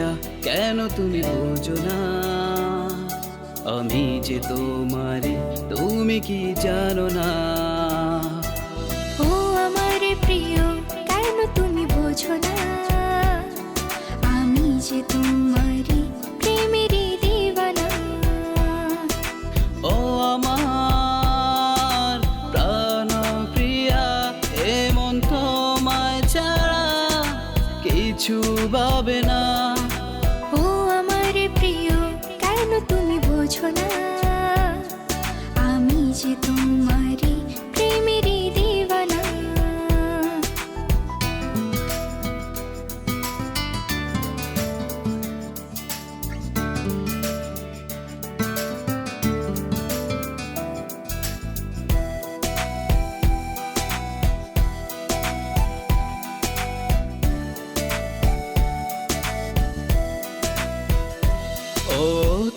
প্রিয়া কেন তুমি বোঝো না আমি যে তোমারে তুমি কি জানো না ও আমার প্রিয় কেন তুমি বোঝো না আমি যে তোমারই প্রেমেরই দিওয়ানা ও আমার প্রাণ প্রিয়া এমন তোমায় ছাড়া কিছু ভাবে না ও আমার প্রিয় কেন তুমি বোঝো না আমি যে তোমারই প্রেমেরই দিওয়ানা ও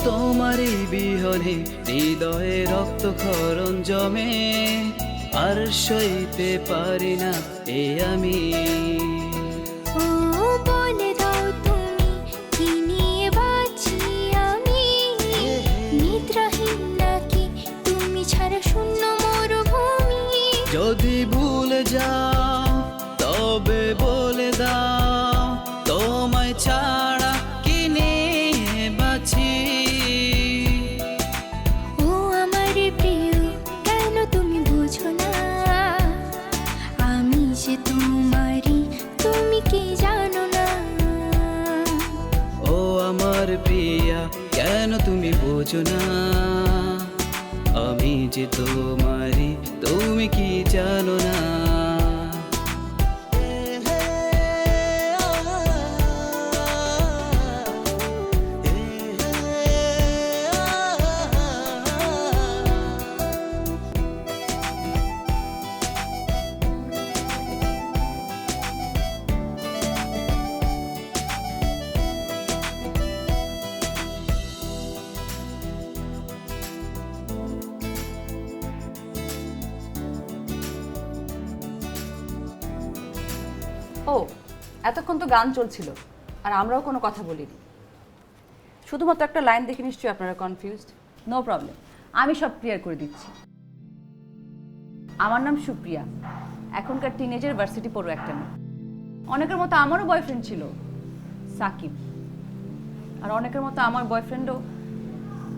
তোমারই বিহনে হৃদয়ে রক্তক্ষরণ জমে আর সইতে পারি না এ আমি ও বলে দাও তুমি কি নিয়ে বাঁচি আমি নিদ্রাহীন নাকি তুমি ছাড়া শূন্য মরুভূমি যদি ভুলে যাও তবে বলে দাও তোমায় ছাড়া কি নিয়ে বাঁচি ও আমার প্রিয় কেন তুমি বোঝো না আমি যে তোমারই তুমি কি জানো না ও আমার প্রিয়া কেন তুমি বোঝো না আমি যে তোমারই তুমি কি জানো না ও এতক্ষণ তো গান চলছিল আর আমরাও কোনো কথা বলিনি শুধুমাত্র একটা লাইন দেখে নিশ্চয়ই আপনারা কনফিউজড নো প্রবলেম আমি সব ক্লিয়ার করে দিচ্ছি আমার নাম সুপ্রিয়া এখনকার টিনেজের ভার্সিটি পড়ো একটা মেয়ে অনেকের মতো আমারও বয়ফ্রেন্ড ছিল সাকিব আর অনেকের মতো আমার বয়ফ্রেন্ডও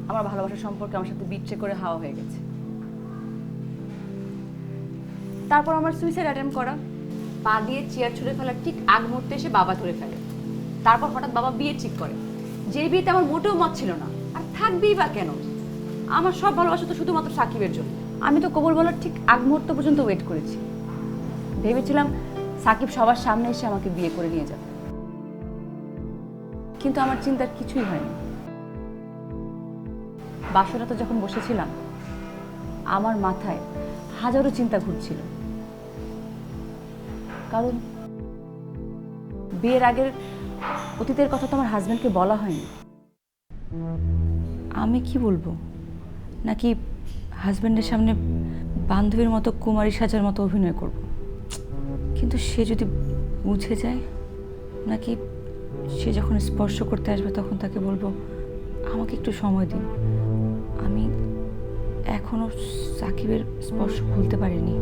আমার ভালোবাসার সম্পর্কে আমার সাথে বিচ্ছে করে হাওয়া হয়ে গেছে তারপর আমার সুইসাইড অ্যাটেম্প করা পা দিয়ে চেয়ার ছুঁড়ে ফেলার ঠিক আগ মুহূর্তে এসে বাবা ধরে ফেলে তারপর হঠাৎ বাবা বিয়ে ঠিক করে যে বিয়েতে আমার মোটেও মত ছিল না আর থাকবেই বা কেন আমার সব ভালোবাসা তো শুধুমাত্র সাকিবের জন্য আমি তো কবুল বলার ঠিক আগ মুহূর্ত পর্যন্ত ওয়েট করেছি ভেবেছিলাম সাকিব সবার সামনে এসে আমাকে বিয়ে করে নিয়ে যাবে কিন্তু আমার চিন্তার কিছুই হয়নি বাসরাতে যখন বসেছিলাম আমার মাথায় হাজারো চিন্তা ঘুরছিল কারণ বিয়ের আগের অতীতের কথা তো আমার হাজব্যান্ডকে বলা হয়নি আমি কি বলবো নাকি হাজব্যান্ডের সামনে বান্ধবীর মতো কুমারী সাজার মতো অভিনয় করব কিন্তু সে যদি বুঝে যায় নাকি সে যখন স্পর্শ করতে আসবে তখন তাকে বলবো আমাকে একটু সময় দিন আমি এখনো সাকিবের স্পর্শ ভুলতে পারিনি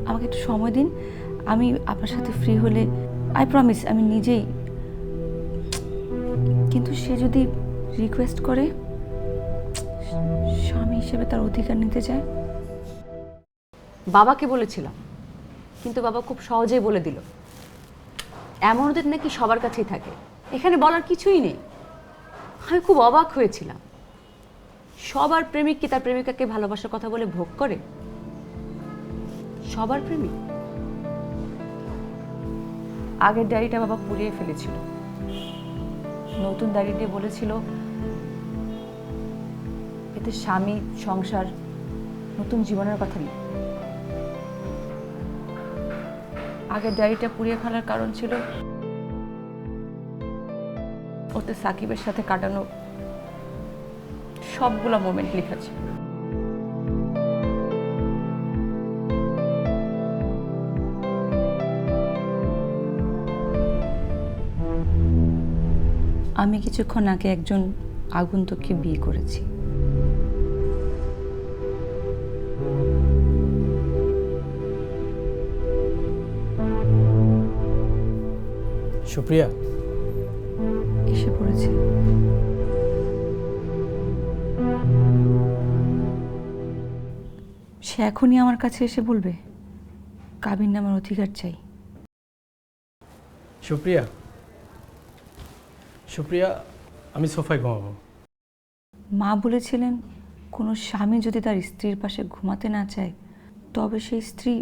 আমাকে একটু সময় দিন আমি আপনার সাথে ফ্রি হলে আই প্রমিস আমি নিজেই কিন্তু সে যদি রিকোয়েস্ট করে স্বামী হিসেবে তার অধিকার নিতে চায় বাবাকে বলেছিলাম কিন্তু বাবা খুব সহজেই বলে দিল এমন ওদের নাকি সবার কাছেই থাকে এখানে বলার কিছুই নেই আমি খুব অবাক হয়েছিলাম সবার প্রেমিক কি তার প্রেমিকাকে ভালোবাসার কথা বলে ভোগ করে সবার প্রেমিক আগের ডায়েরিটা বাবা পুড়িয়ে ফেলেছিল নতুন ডায়েরি দিয়ে বলেছিল এতে স্বামী সংসার নতুন জীবনের কথা নেই আগের ডায়েরিটা পুড়িয়ে ফেলার কারণ ছিল ওতে সাকিবের সাথে কাটানো সবগুলো মোমেন্ট লেখা ছিল আমি কিছুক্ষণ আগে একজন আগন্তুককে বিয়ে করেছি। সুপ্রিয়া, এসে পড়েছে। সে এখনই আমার কাছে এসে বলবে কাবিন নামের অধিকার চাই। সুপ্রিয়া, সুপ্রিয়া, আমি সোফায় ঘুমাবো। মা বলেছিলেন কোনো স্বামী যদি তার স্ত্রীর পাশে ঘুমাতে না চায় তবে সেই স্ত্রী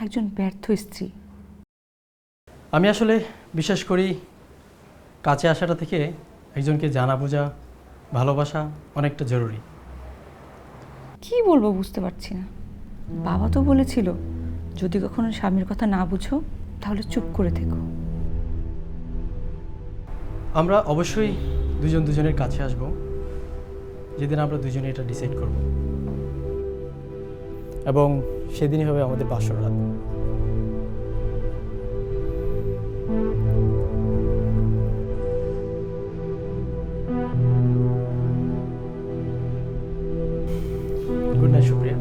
একজন ব্যর্থ স্ত্রী। আমি আসলে বিশ্বাস করি কাছে আসাটা থেকে একজনকে জানা বোঝা, ভালোবাসা অনেকটা জরুরি। কি বলবো বুঝতে পারছি না। বাবা তো বলেছিল যদি কখনো স্বামীর কথা না বুঝো তাহলে চুপ করে থেকো। আমরা অবশ্যই দুজন দুজনের কাছে আসব যেদিন আমরা দুজনে এটা ডিসাইড করব, এবং সেদিনই হবে আমাদের বাসর রাত। Good night Supriya.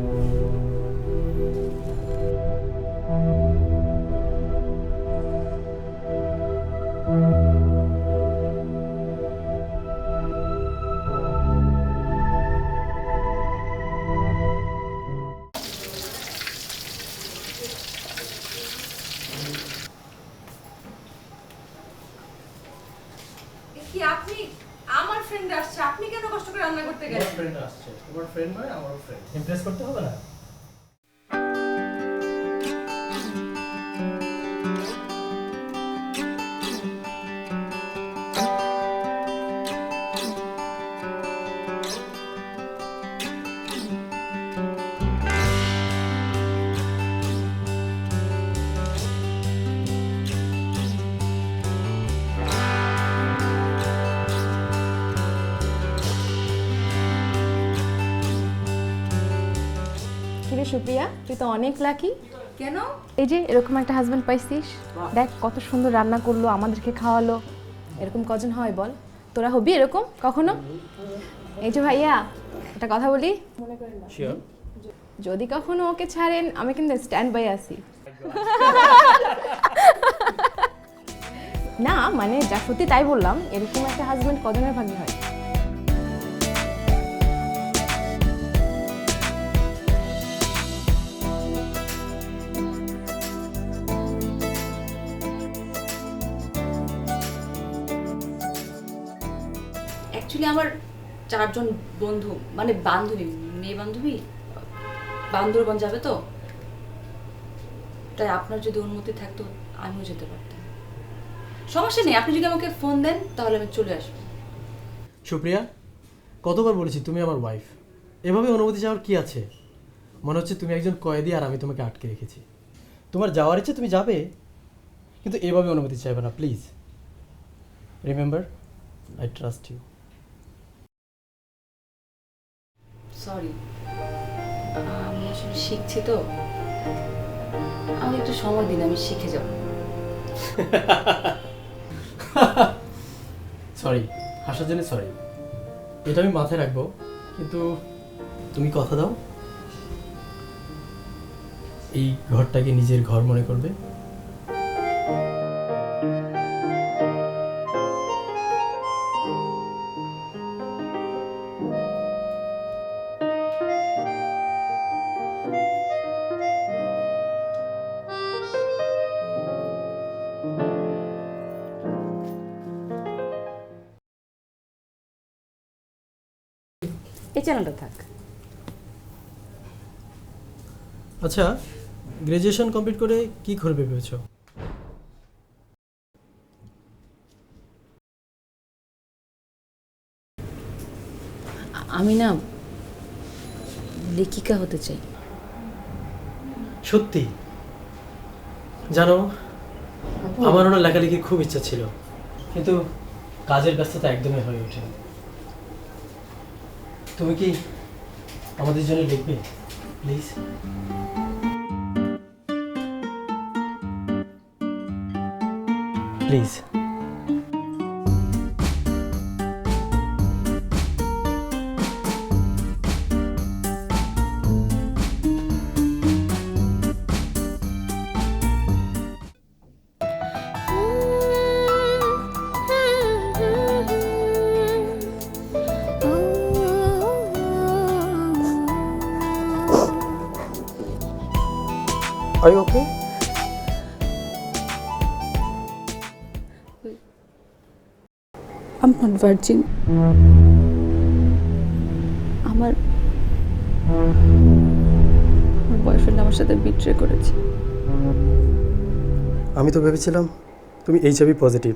কি আপনি আমার ফ্রেন্ড আসছে, আপনি কেন কষ্ট করে রান্না করতে গেলেন? আমার ফ্রেন্ড আসছে, তোমার ফ্রেন্ড নয় আমারও ফ্রেন্ড। ইমপ্রেস করতে হবে না? কিরে সুপ্রিয়া, তুই তো অনেক লাকি। কেন? এই যে এরকম একটা হাজবেন্ড পাইছিস, দেখ কত সুন্দর রান্না করলো, আমাদেরকে খাওয়ালো। এরকম কজন হয় বল? তোরা হবি এরকম কখনো? এই যে ভাইয়া, একটা কথা বলি, শিওর? যদি কখনো ওকে ছাড়েন আমি কিন্তু স্ট্যান্ড বাই আছি। না মানে যা সত্যি তাই বললাম, এরকম একটা হাজবেন্ড কজনের ভাগ্যে হয়? অ্যাকচুয়ালি আমার 4 জন বন্ধু মানে বান্ধবী, মেয়ে বান্ধবী বান্দরবান যাবে তো, তাই আপনার যদি অনুমতি থাকতো আমিও যেতে পারতাম। সমস্যা নেই, আপনি যদি আমাকে ফোন দেন তাহলে আমি চলে আসবো। সুপ্রিয়া, কতবার বলেছি তুমি আমার ওয়াইফ, এভাবে অনুমতি চাওয়ার কি আছে? মনে হচ্ছে তুমি একজন কয়েদি আর আমি তোমাকে আটকে রেখেছি। তোমার যাওয়ার ইচ্ছে তুমি যাবে, কিন্তু এভাবে অনুমতি চাইবে না please. Remember, I trust you. Sorry, আমি আসলে শিখছি তো, আমি একটু সময় দিন, আমি শিখে যাব। সরি, হাসার জন্য সরি, এটা আমি মাথায় রাখবো। কিন্তু তুমি কথা দাও এই ঘরটাকে নিজের ঘর মনে করবে। এই চ্যানেলটা থাক। আচ্ছা, গ্রাজুয়েশন কমপ্লিট করে কি করবে ভেবেছো? আমি না লেখিকা হতে চাই। সত্যি? জানো, আমারও না লেখালেখির খুব ইচ্ছা ছিল, কিন্তু কাজের ব্যস্ততা একদমই হয়ে ওঠেনি। তুমি কি আমাদের জন্য লিখবে please? Please. Are you okay? I'm not virgin. আমার বয়ফ্রেন্ড আমার সাথে বিট্রে করেছে। আমি তো ভেবেছিলাম তুমি এইচআইভি পজিটিভ।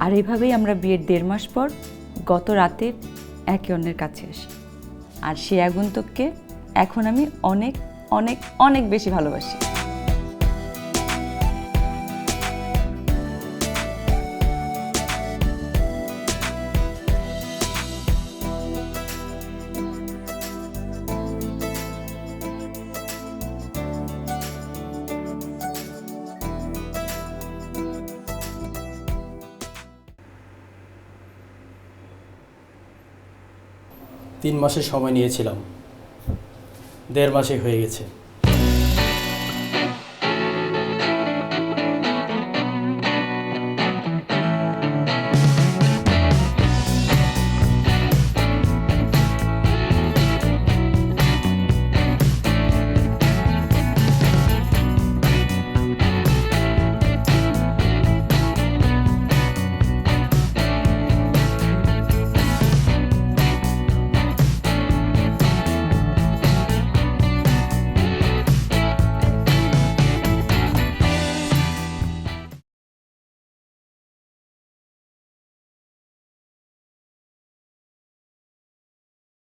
আর এইভাবেই আমরা বিয়ের 1.5 মাস পর গত রাতে একে অন্যের কাছে আসি। আর সেই আগন্তুককে এখন আমি অনেক অনেক অনেক বেশি ভালোবাসি। তিন মাসের সময় নিয়েছিলাম, 1.5 মাসে হয়ে গেছে।